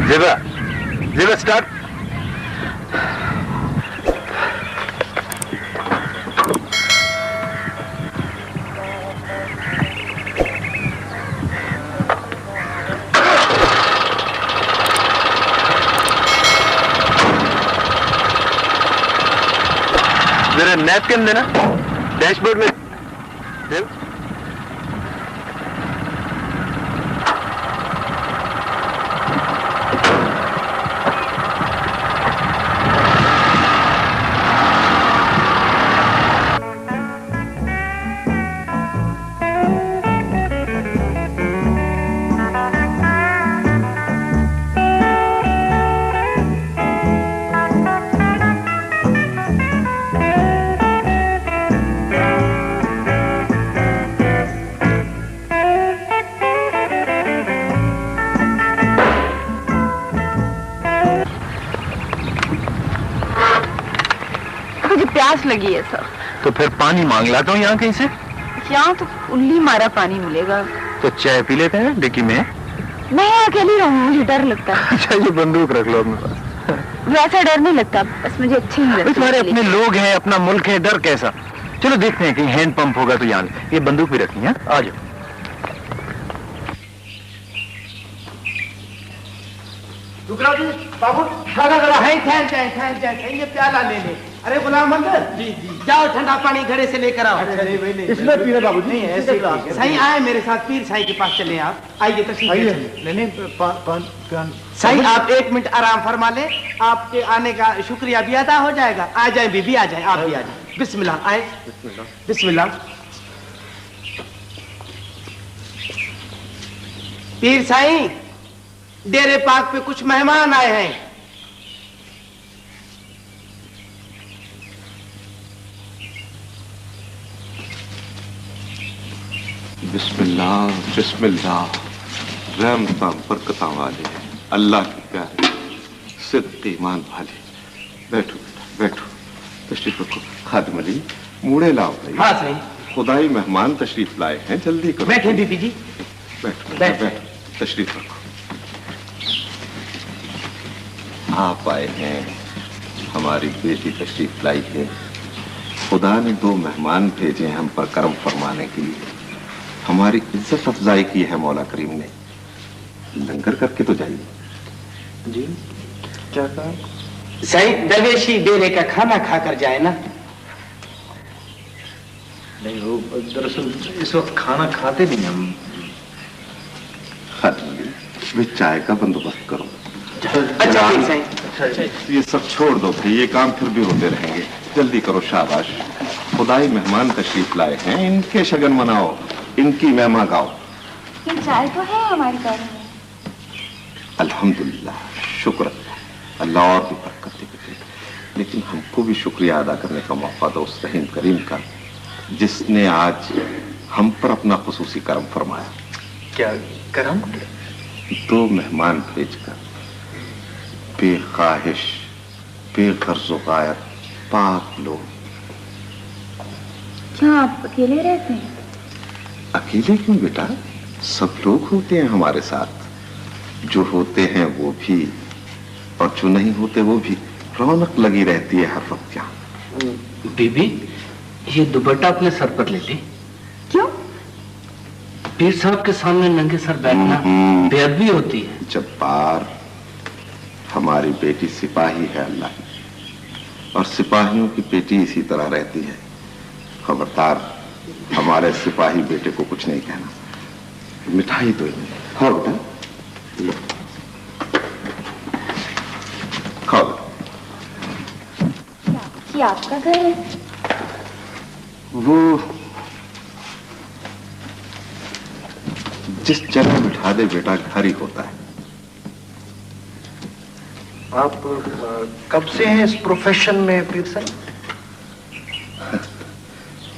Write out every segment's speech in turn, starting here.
زیبا start. ذرا napkin دینا dash board میں. لگی ہے سر. تو پھر پانی مانگ لاتا ہوں یہاں کہیں سے. یہاں تو اللی مارا پانی ملے گا. تو چائے پی لیتے ہیں ڈکی میں. میں اکیلی رہوں مجھے ڈر لگتا ہے. اچھا یہ بندوق رکھ لو اپنے پاس. ویسا ڈر نہیں لگتا بس مجھے اچھی نہیں لگتی. تمہارے اپنے لوگ ہیں اپنا ملک ہے ڈر کیسا. چلو دیکھتے ہیں کہیں ہینڈ پمپ ہوگا تو یہاں یہ بندوق بھی رکھنی ہے. آ جاؤ. بابو یہ پیالہ لے لے. ارے غلام اندر جی جاؤ ٹھنڈا پانی گھڑے سے لے کر آؤ. اس میں پینا بابو جی. صحیح آئے میرے ساتھ پیر صاحب کے پاس چلے. آپ آئیے تشریف. صحیح آپ 1 منٹ آرام فرما لیں. آپ کے آنے کا شکریہ بھی ادا ہو جائے گا. آ جائیں بی بی آ جائیں. آپ بھی آ جائیں. بسم اللہ. آئے بسم اللہ. پیر صاحب ڈیرے پاک پہ کچھ مہمان آئے ہیں. بسم اللہ بسم اللہ. رحمتاں برکتاں والے اللہ کی پیارے صدق ایمان والے. بیٹھو بیٹا بیٹھو. تشریف رکھو. خادم علی موڑے لاؤ. ہاں صحیح. خدائی مہمان تشریف لائے ہیں. جلدی کرو. بیٹھے بی بی جی. بیٹھو بیٹھو. تشریف رکھو. آپ آئے ہیں. ہماری بیٹی تشریف لائی ہے. خدا نے 2 مہمان بھیجے ہم پر کرم فرمانے کے لیے. ہماری عزت افزائی کی ہے مولا کریم نے. لنگر کر کے تو جائیے. جی کیا کہا. صحیح درویشی ڈیرے کا کھانا کھا کر جائے نا. نہیں وہ دراصل اس وقت کھانا کھاتے نہیں ہم. بھی چائے کا بندوبست کرو. یہ سب چھوڑ دو بھائی. یہ کام پھر بھی ہوتے رہیں گے. جلدی کرو. شاباش. خدائی مہمان تشریف لائے ہیں. ان کے شگن مناؤ. ان کی مہما گاؤ. یہ چائے تو ہے ہماری گاڑی میں. الحمدللہ. شکر اللہ اور بھی برکت دے. لیکن ہم کو بھی شکریہ ادا کرنے کا موقع دو اس رحیم کریم کا جس نے آج ہم پر اپنا خصوصی کرم فرمایا. کیا کرم. 2 مہمان بھیج کر بے خواہش بے غرض و غایت پاک لوگ. کیا آپ اکیلے رہتے ہیں. اکیلے کیوں بیٹا. سب لوگ ہوتے ہیں ہمارے ساتھ. جو ہوتے ہیں وہ بھی اور جو نہیں ہوتے وہ بھی. رونق لگی رہتی ہے ہر وقت یہاں. بی بی یہ دوپٹہ اپنے سر پر لے لی. کیوں. پیر صاحب کے سامنے ننگے سر بیٹھنا بے ادبی ہوتی ہے. جبار ہماری بیٹی سپاہی ہے اللہ کی. اور سپاہیوں کی بیٹی اسی طرح رہتی ہے. خبردار ہمارے سپاہی بیٹے کو کچھ نہیں کہنا. مٹھائی دو. ہاں بیٹا کھاؤ. یہ آپ کا گھر ہے. وہ جس جگہ بٹھا دے بیٹا گھر ہی ہوتا ہے. آپ کب سے ہیں اس پروفیشن میں پیر صاحب.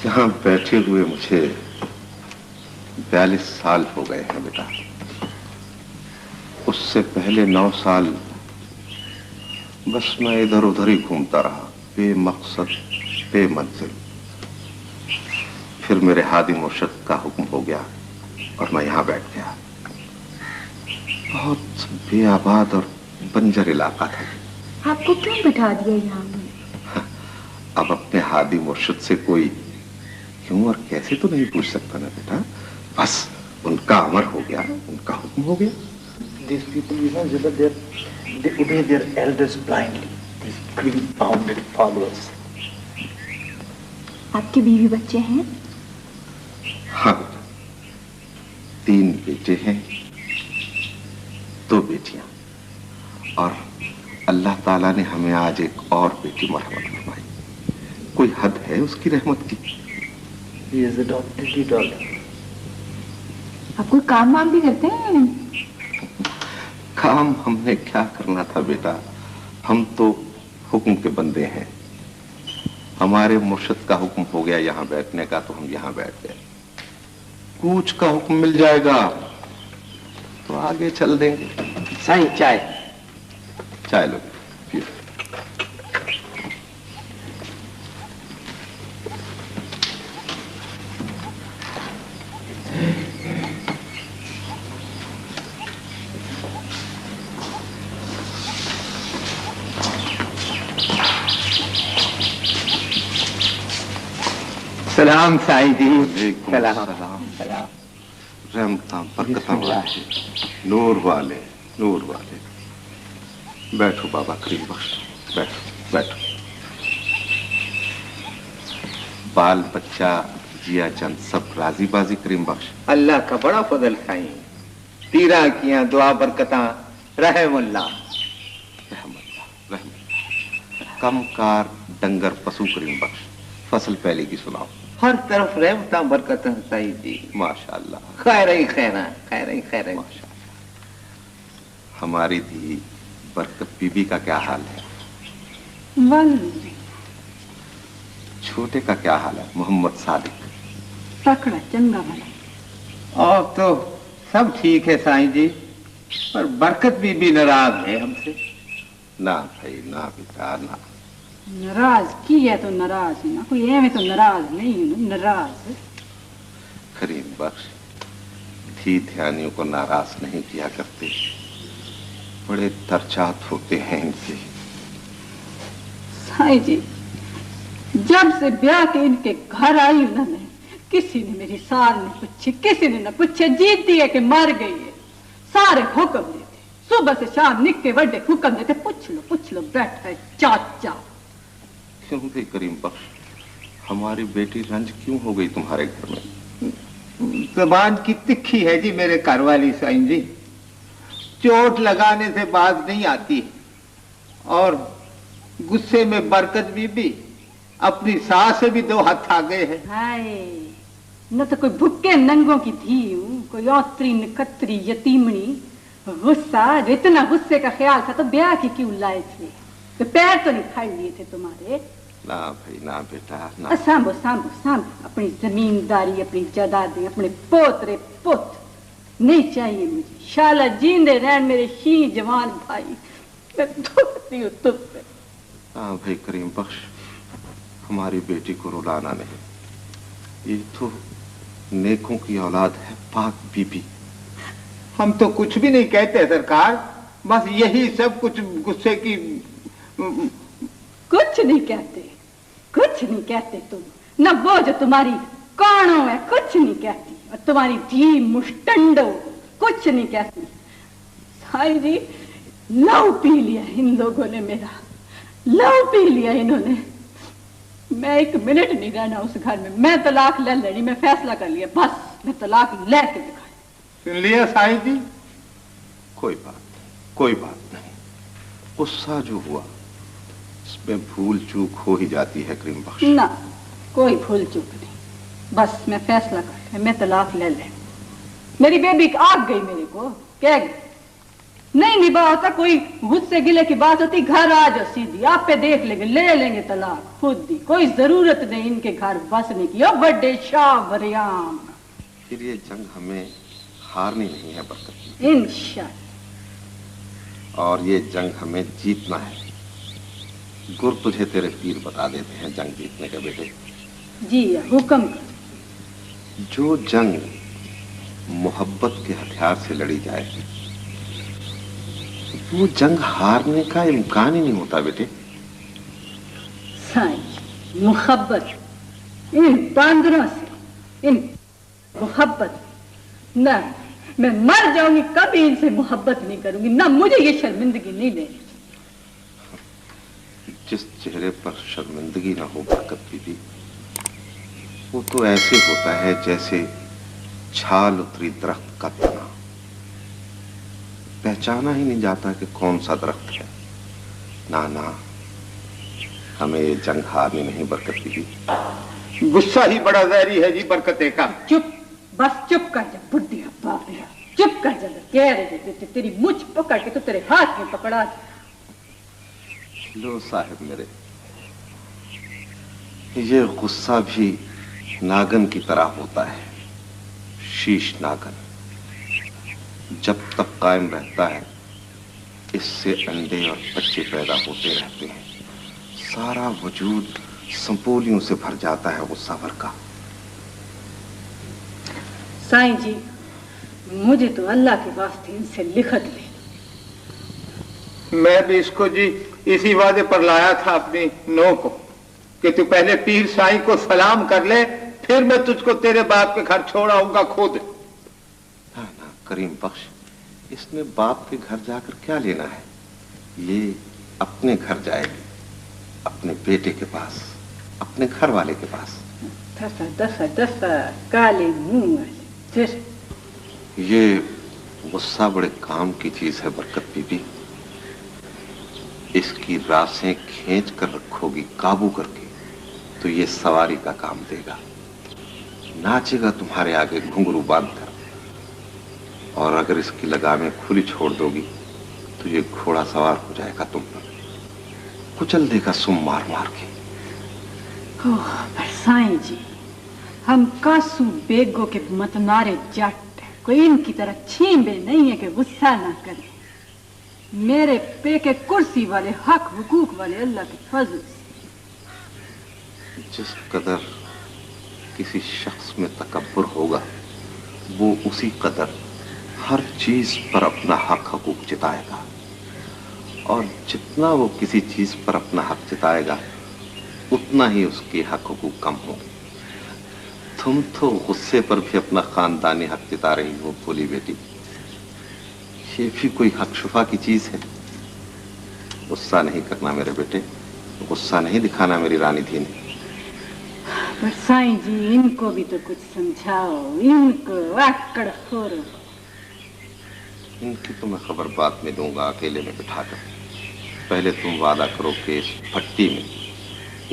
یہاں بیٹھے ہوئے مجھے 42 سال ہو گئے ہیں بیٹا. اس سے پہلے 9 سال بس میں ادھر ادھر ہی گھومتا رہا بے مقصد بے منزل. پھر میرے ہادی مرشد کا حکم ہو گیا اور میں یہاں بیٹھ گیا. बहुत बेआबाद और बंजर इलाका था। आपको क्यों बिठा दिया यहाँ में? अब अपने हादी मुर्शिद से कोई क्यों और कैसे तो नहीं पूछ सकता ना बेटा। बस उनका अमर हो गया, उनका हुक्म हो गया। These people, you know, they obey their elders blindly. These green-bounded followers. आपके बीवी बच्चे हैं? हाँ बेटा, 3 बेटे हैं, 2 बेटियां, और अल्लाह ताला ने हमें आज एक और बेटी मरहमत फरमाई। कोई हद है उसकी रहमत की। He is adopted daughter. आप कोई काम वाम भी करते हैं? काम हमने क्या करना था बेटा, हम तो हुक्म के बंदे हैं। हमारे मुर्शिद का हुक्म हो गया यहाँ बैठने का, तो हम यहाँ बैठ गए। कूच का हुक्म मिल जाएगा तो आगे चल देंगे। साईं चाय। चाय लो, पियो। सलाम साईं जी। सलाम सलाम। रहमतां बरकतां वाले, नूर वाले, नूर वाले। बैठो बाबा करीम बख्श, बैठो बैठो। बाल बच्चा जिया चंद सब राजी बाजी करीम बख्श। अल्लाह का बड़ा फजल साईं। तीरा किया दुआ बरकतां रहमुल्लाह। रहमतुल्लाह, रहमतुल्लाह। कम कार डंगर पशु करीम बख्श। फसल पहले की सुनाओ। हर तरफ रहमतां बरकतां साईं जी। माशाअल्लाह, खैर ही खैर, खैर ही खैर। माशाअल्लाह। हमारी धी बरकत बीबी का क्या हाल है? छोटे का क्या हाल है? मोहम्मद सादिक तकड़ा चंगा भला। और तो सब ठीक है साईं जी, पर बरकत भी नाराज है हमसे। ना भाई ना बेटा ना। नाराज की है तो नाराज है ना, कोई एवं तो नाराज नहीं है, नाराज। करीम बख्श, धी ध्यानियों को नाराज नहीं किया करते, बड़े दर्जात होते हैं इनके। साईं जी, जब से ब्याह के इनके घर आई ना मैं, किसी ने मेरी सार ने पूछी, किसी ने न पूछे, जीती है कि मर गई है। सारे हुक्म देते, सुबह से शाम निक्के बड़े हुक्म देते, पूछ लो बैठा है चाचा। क्यों भी करीम बख्श, हमारी बेटी रंज क्यों हो गई तुम्हारे घर में? जबान की तिखी है जी मेरे घर वाली साईं जी, चोट लगाने से बात नहीं आती। और गुस्से में बरकत बीबी अपनी सास से भी 2 हाथ आ गए हैं। हाय, न तो कोई भुक्के नंगों की थी हूँ, कोई औतरी नकतरी यतीमनी। गुस्सा, जो इतना गुस्से का ख्याल था तो ब्याह की क्यों लाए थे? तो पैर तो नहीं फाड़ लिए थे तुम्हारे? ना भाई ना बेटा ना। सांभो सांभो सांभो अपनी जमींदारी, अपनी जायदादें, अपने पोतरे पुत। नहीं चाहिए मुझे, शाला जींदे रहन मेरे शी जवान भाई। मैं धोती हूँ तुम पे। हाँ भाई करीम बख्श, हमारी बेटी को रुलाना नहीं, ये तो नेकों की औलाद है, पाक बीबी। हम तो कुछ भी नहीं कहते सरकार, बस यही सब कुछ गुस्से की। कुछ नहीं कहते, कुछ नहीं कहते तुम। न वो जो तुम्हारी कानों है कुछ नहीं कहती, और तुम्हारी धी मुस्टंडो कुछ नहीं कहती। साईं जी, लव पी लिया इन लोगों ने मेरा, लव पी लिया इन्होंने। मैं 1 मिनट नहीं रहना उस घर में। मैं तलाक ले लेनी, मैं फैसला कर लिया, बस मैं तलाक लेके दिखा। सुन लिया साईं जी? कोई बात नहीं। गुस्सा जो हुआ इसमें भूल चूक हो ही जाती है करीम बख्श। ना, कोई भूल चूक नहीं, बस मैं फैसला कर लिया, मैं तलाक ले ले। मेरी बेबी आग गई मेरे को, कह गई नहीं निभा होता, कोई गुस्से गिले की बात होती, घर आ जाओ सीधी, आप पे देख लेंगे, ले लेंगे तलाक खुद ही। कोई जरूरत नहीं इनके घर बसने की। ओ बड़े शाह बरियाम, फिर ये जंग हमें हारनी नहीं है बरकत, इंशाअल्लाह। और ये जंग हमें जीतना है। गुर तुझे तेरे पीर बता देते हैं जंग जीतने के बेटे। जी हुक्म कर। जो जंग मोहब्बत के हथियार से लड़ी जाए वो जंग हारने का इम्कान ही नहीं होता बेटे। साईं, मोहब्बत इन बांदरों से, इन मोहब्बत ना, मैं मर जाऊंगी कभी इनसे मोहब्बत नहीं करूंगी, ना मुझे ये शर्मिंदगी नहीं लेनी। जिस चेहरे पर शर्मिंदगी ना हो बरकत बीबी, वो तो ऐसे होता है जैसे छाल उतरी दरख्त का तना, पहचाना ही नहीं जाता कि कौन सा दरख्त है। ना ना, हमें ये जंग हारनी नहीं बरकत बीबी। गुस्सा ही बड़ा जहरी है जी बरकते का। चुप, बस चुप कर जा बुढ़िया बाबिया, चुप कर जा। कह रहे थे तेरी मुझ पकड़ के तो तेरे हाथ में पकड़ा। लो साहब मेरे, ये गुस्सा भी नागन की तरह होता है, शीश नागन। जब तक कायम रहता है इससे अंडे और बच्चे पैदा होते रहते हैं, सारा वजूद संपोलियों से भर जाता है गुस्सा भर का। साईं जी, मुझे तो अल्लाह के वास्ते इनसे लिखत ले। मैं भी इसको जी इसी वादे पर लाया था अपनी नो को कि तू पहले पीर साईं को सलाम कर ले, फिर मैं तुझको तेरे बाप के घर छोड़ आऊंगा खुद। ना ना करीम बख्श, इसने बाप के घर जाकर क्या लेना है? ये अपने घर जाएगी, अपने बेटे के पास, अपने घर वाले के पास। दसा दसा दसा काले मुंह वाले। फिर ये गुस्सा बड़े काम की चीज है बरकत बीबी। इसकी रासें खींच कर रखोगी काबू करके तो ये सवारी का काम देगा, नाचेगा तुम्हारे आगे घुंघरू बांध कर। और अगर इसकी लगामें खुली छोड़ दोगी तो ये घोड़ा सवार हो जाएगा तुम पर, कुचल देगा सुम मार मार के। ओह पर साईं जी, हम कासू बेगो के मतनारे जट, कोई इनकी तरह छींबे नहीं है कि गुस्सा ना करे। मेरे पे के कुर्सी वाले हक हुकूक वाले अल्लाह के फजल से। जिस कदर किसी शख्स में तकब्बुर होगा, वो उसी कदर हर चीज पर अपना हक हुकूक जताएगा, और जितना वो किसी चीज पर अपना हक जताएगा उतना ही उसके हक हुकूक कम होंगे। तुम तो गुस्से पर भी अपना खानदानी हक जता रही हो भोली बेटी। ये भी कोई हक शुफा की चीज है? गुस्सा नहीं करना मेरे बेटे, गुस्सा नहीं दिखाना मेरी रानी थी ने। पर साईं जी, इनको भी तो कुछ समझाओ, इनको आकड़ खोरो। इनकी तो मैं खबर बाद में दूंगा अकेले में बिठाकर। पहले तुम वादा करो कि इस भट्टी में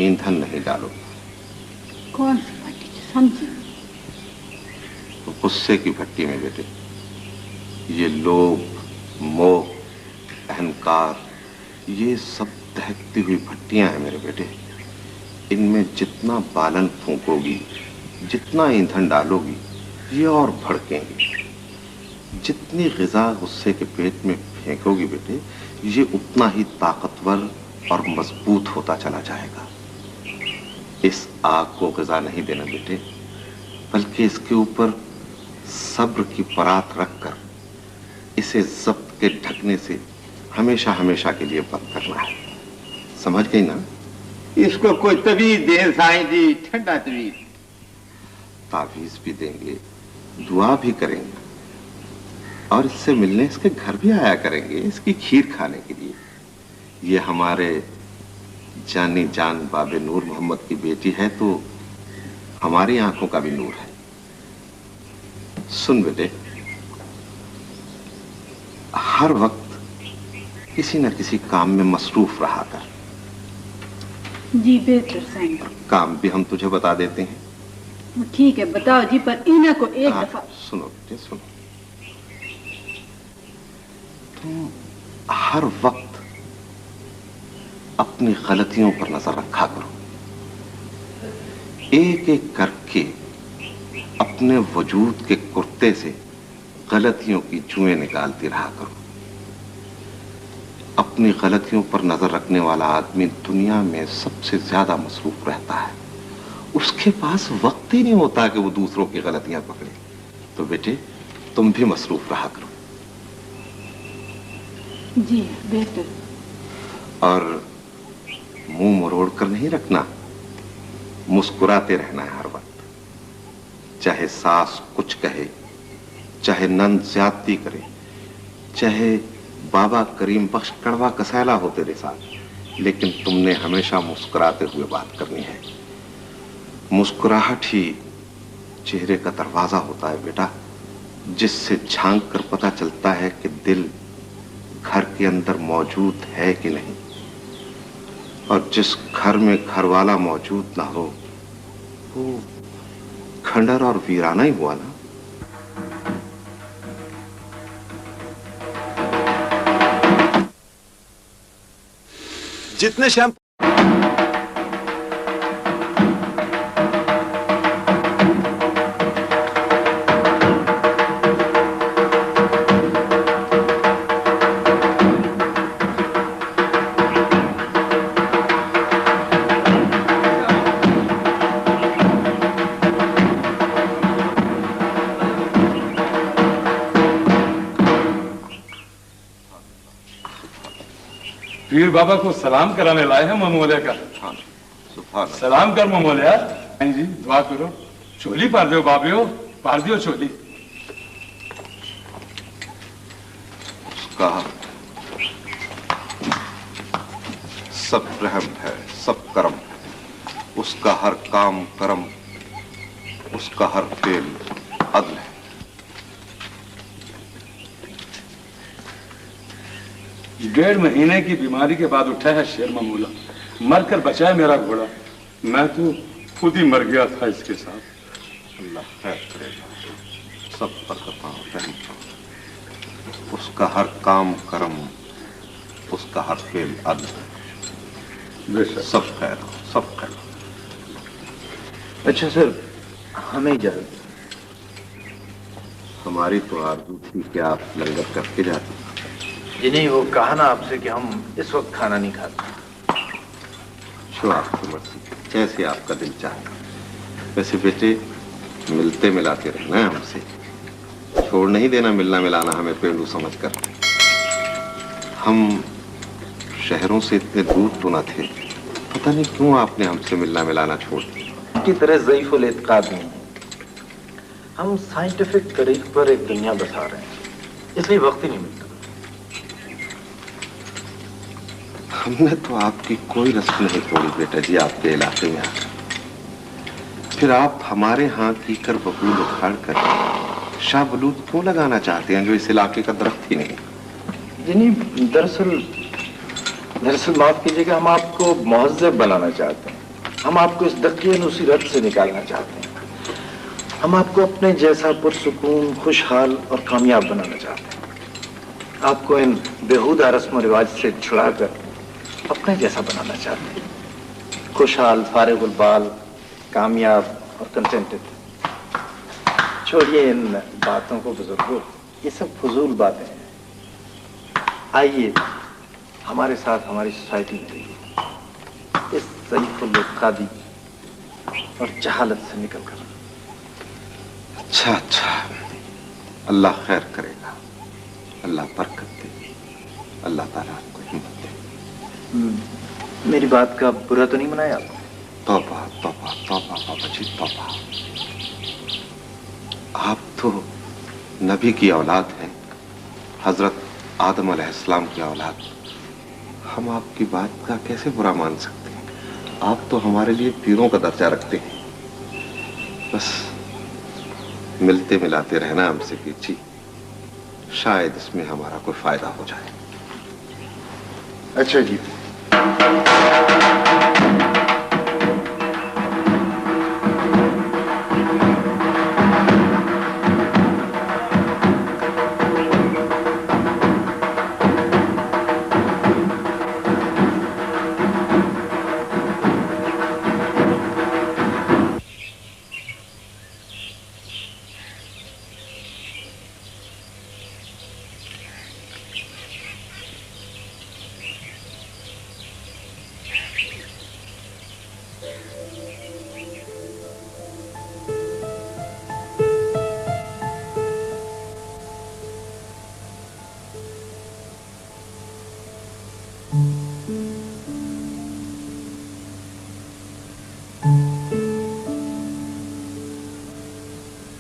ईंधन नहीं डालो। कौन सी भट्टी समझी? तो गुस्से की भट्टी में बेटे। ये लोभ, मोह, अहंकार, ये सब दहकती हुई भट्टियां हैं मेरे बेटे। इनमें जितना बालन फूंकोगी, जितना ईंधन डालोगी, ये और भड़केंगी। जितनी ग़िज़ा गुस्से के पेट में फेंकोगी बेटे, ये उतना ही ताकतवर और मजबूत होता चला जाएगा। इस आग को ग़िज़ा नहीं देना बेटे, बल्कि इसके ऊपर सब्र की परात रखकर इसे ज़ब्त के ढकने से हमेशा हमेशा के लिए बंद करना है। समझ गई ना? इसको कोई तवीज दे साईं जी, ठंडा तवीज। तावीज भी देंगे, दुआ भी करेंगे, और इससे मिलने इसके घर भी आया करेंगे इसकी खीर खाने के लिए। ये हमारे जानी जान बाबे नूर मोहम्मद की बेटी है तो हमारी आंखों का भी नूर है। सुन बेटे, हर वक्त किसी न किसी काम में मसरूफ रहा कर। जी बेहतर साईं। काम भी हम तुझे बता देते हैं। ठीक है बताओ जी, पर इन्हें को एक दफा। सुनो बेटे सुनो, तुम हर वक्त अपनी गलतियों पर नजर रखा करो। एक एक करके अपने वजूद के कुर्ते से गलतियों की जुएं निकालती रहा करो। अपनी गलतियों पर नजर रखने वाला आदमी दुनिया में सबसे ज्यादा मसरूफ रहता है। उसके पास वक्त ही नहीं होता कि वो दूसरों की गलतियां पकड़े। तो बेटे तुम भी मसरूफ रहा करो। जी बेहतर। और मुंह मरोड़ कर नहीं रखना, मुस्कुराते रहना है हर वक्त। चाहे सास कुछ कहे, चाहे नंद ज्यादती करे, चाहे बाबा करीम बख्श कड़वा कसैला हो तेरे साथ, लेकिन तुमने हमेशा मुस्कुराते हुए बात करनी है। मुस्कुराहट ही चेहरे का दरवाजा होता है बेटा, जिससे झांक कर पता चलता है कि दिल घर के अंदर मौजूद है कि नहीं। और जिस घर में घर वाला मौजूद ना हो वो खंडर और वीराना ही हुआ ना। जितने शैम्पू पीर बाबा को सलाम कराने लाए हैं ममोलिया का। सलाम कर ममोलिया। जी दुआ करो, चोली पार दो बाबियो, पार दियो चोली। उसका सब रहम है, सब करम है, उसका हर काम करम, उसका हर फेल अदल है। डेढ़ महीने की बीमारी के बाद उठा है शेर मामूला, मर कर बचा है मेरा घोड़ा। मैं तो खुद ही मर गया था इसके साथ। अल्लाह खैर करेगा, सब पर रहम। उसका हर काम करम, उसका हर फेल अदल, सब खैर, सब खैर। अच्छा सर, हमें इजाजत। हमारी तो आरज़ू थी कि आप लंगर करके जाते। जी नहीं, वो कहा ना आपसे कि हम इस वक्त खाना नहीं खाते। जो आपकी मर्जी, जैसे आपका दिल चाहे। वैसे बेटे मिलते मिलाते रहना है हमसे, छोड़ नहीं देना मिलना मिलाना हमें पेड़ू समझकर। हम शहरों से इतने दूर तो ना थे, पता नहीं क्यों आपने हमसे मिलना मिलाना छोड़ दिया। की तरह ज़ईफ़ुल इत्क़ाद नहीं है। हम साइंटिफिक तरीक़ पर एक दुनिया बसा रहे हैं, इसलिए वक्त ही नहीं मिलता। हमने तो आपकी कोई रस्म नहीं तोड़ी बेटा जी आपके इलाके में आकर। फिर आप हमारे यहाँ कीकर बबूल उखाड़ कर शाह बलूत क्यों लगाना चाहते हैं जो इस इलाके का दरख्त ही नहीं? जी नहीं, दरअसल माफ कीजिएगा, हम आपको मुहज़्ज़ब बनाना चाहते हैं। हम आपको इस दकिए नुसीरत से निकालना चाहते हैं। हम आपको अपने जैसा पुरसुकून, खुशहाल और कामयाब बनाना चाहते हैं। आपको इन बेहुदा रस्म रिवाज से छुड़ाकर अपने जैसा बनाना चाहते हैं। खुशहाल, फारिगुल बाल, कामयाब और कंटेंटेड। छोड़िए इन बातों को बुजुर्गों, ये सब फजूल बातें हैं। आइए हमारे साथ हमारी सोसाइटी में रहिए, इस ज़ईफ़ुल इत्क़ादी और जहालत से निकलकर। अच्छा अच्छा, अल्लाह खैर करेगा, अल्लाह बरकत दे, अल्लाह ताला आपको हिम्मत दे। मेरी बात का बुरा तो नहीं मनाया आपको? तौबा तौबा तौबा बाबा जी तौबा। आप तो नबी की औलाद हैं, हजरत आदम अलैहिस्सलाम की औलाद। हम आपकी बात का कैसे बुरा मान सकते हैं? आप तो हमारे लिए पीरों का दर्जा रखते हैं। बस मिलते मिलाते रहना हमसे पीछी, शायद इसमें हमारा कोई फायदा हो जाए। अच्छा जी।